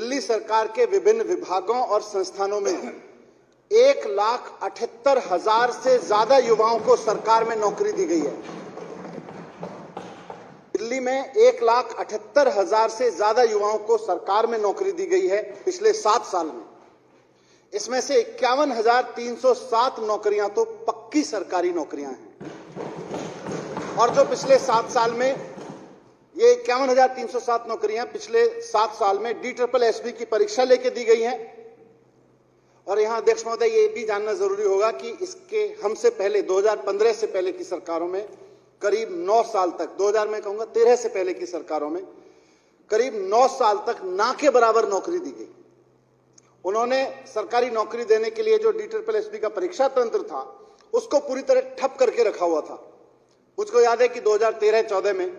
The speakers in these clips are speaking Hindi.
दिल्ली सरकार के विभिन्न विभागों और संस्थानों में 1,78,000 से ज्यादा युवाओं को सरकार में नौकरी दी गई है। दिल्ली में 1,78,000 से ज्यादा युवाओं को सरकार में नौकरी दी गई है पिछले 7 साल में। इसमें से 51,307 नौकरियां तो पक्की सरकारी नौकरियां हैं, और जो पिछले 7 साल में ये 51,307 नौकरियां पिछले 7 साल में DSSB की परीक्षा लेके दी गई हैं। और यहां अध्यक्ष महोदय, ये भी जानना जरूरी होगा कि इसके हमसे पहले 2015 से पहले की सरकारों में करीब 9 साल तक, 2000 में कहूंगा 13 से पहले की सरकारों में करीब 9 साल तक ना के बराबर नौकरी दी गई। उन्होंने सरकारी नौकरी देने के लिए जो DSSB का परीक्षा तंत्र था उसको पूरी तरह ठप करके रखा हुआ था। मुझको याद है कि 2013-14 में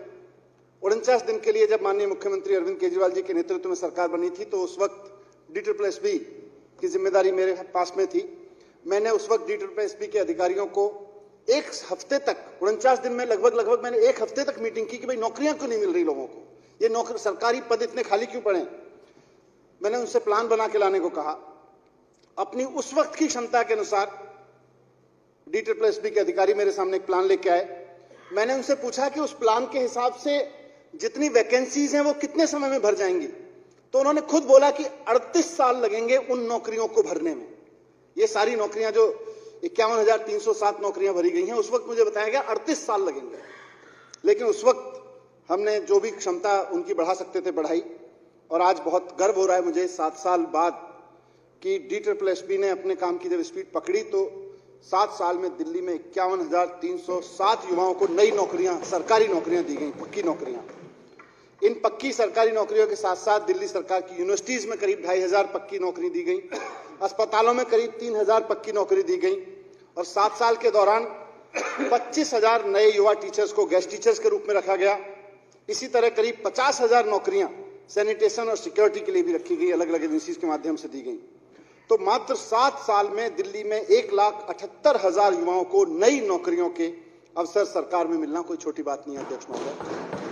49 दिन के लिए जब माननीय मुख्यमंत्री अरविंद केजरीवाल जी के नेतृत्व में सरकार बनी थी, तो उस वक्त DSSB की जिम्मेदारी मेरे पास में थी। मैंने उस वक्त DSSB के अधिकारियों को एक हफ्ते तक, 49 दिन में लगभग मैंने एक हफ्ते तक मीटिंग की कि भाई नौकरियां क्यों नहीं मिल रही लोगों को, ये नौकरी सरकारी पद इतने खाली क्यों पड़े। मैंने उनसे प्लान बना के लाने को कहा। अपनी उस वक्त की क्षमता के अनुसार DSSB के अधिकारी मेरे सामने एक प्लान लेके आए। मैंने उनसे पूछा कि उस प्लान के हिसाब से जितनी वैकेंसीज हैं वो कितने समय में भर जाएंगी, तो उन्होंने खुद बोला कि 38 साल लगेंगे उन नौकरियों को भरने में। ये सारी नौकरियां जो 51,307 नौकरियां भरी गई हैं, उस वक्त मुझे बताया गया 38 साल लगेंगे। लेकिन उस वक्त हमने जो भी क्षमता उनकी बढ़ा सकते थे बढ़ाई, और आज बहुत गर्व हो रहा है मुझे 7 साल बाद कि DSSB ने अपने काम की जब स्पीड पकड़ी तो 7 साल में दिल्ली में 51,307 युवाओं को नई नौकरियां, सरकारी नौकरियां दी गई, पक्की नौकरियां। इन पक्की सरकारी नौकरियों के साथ साथ दिल्ली सरकार की यूनिवर्सिटीज में करीब 2,500 पक्की नौकरी दी गई, अस्पतालों में करीब 3,000 पक्की नौकरी दी गई, और 7 साल के दौरान 25,000 नए युवा टीचर्स को गेस्ट टीचर्स के रूप में रखा गया। इसी तरह करीब 50,000 नौकरियां सैनिटेशन और सिक्योरिटी के लिए भी रखी गई, अलग अलग एजेंसीज के माध्यम से दी गई। तो मात्र 7 साल में दिल्ली में 1,78,000 युवाओं को नई नौकरियों के अवसर सरकार में मिलना कोई छोटी बात नहीं है अध्यक्ष महोदय।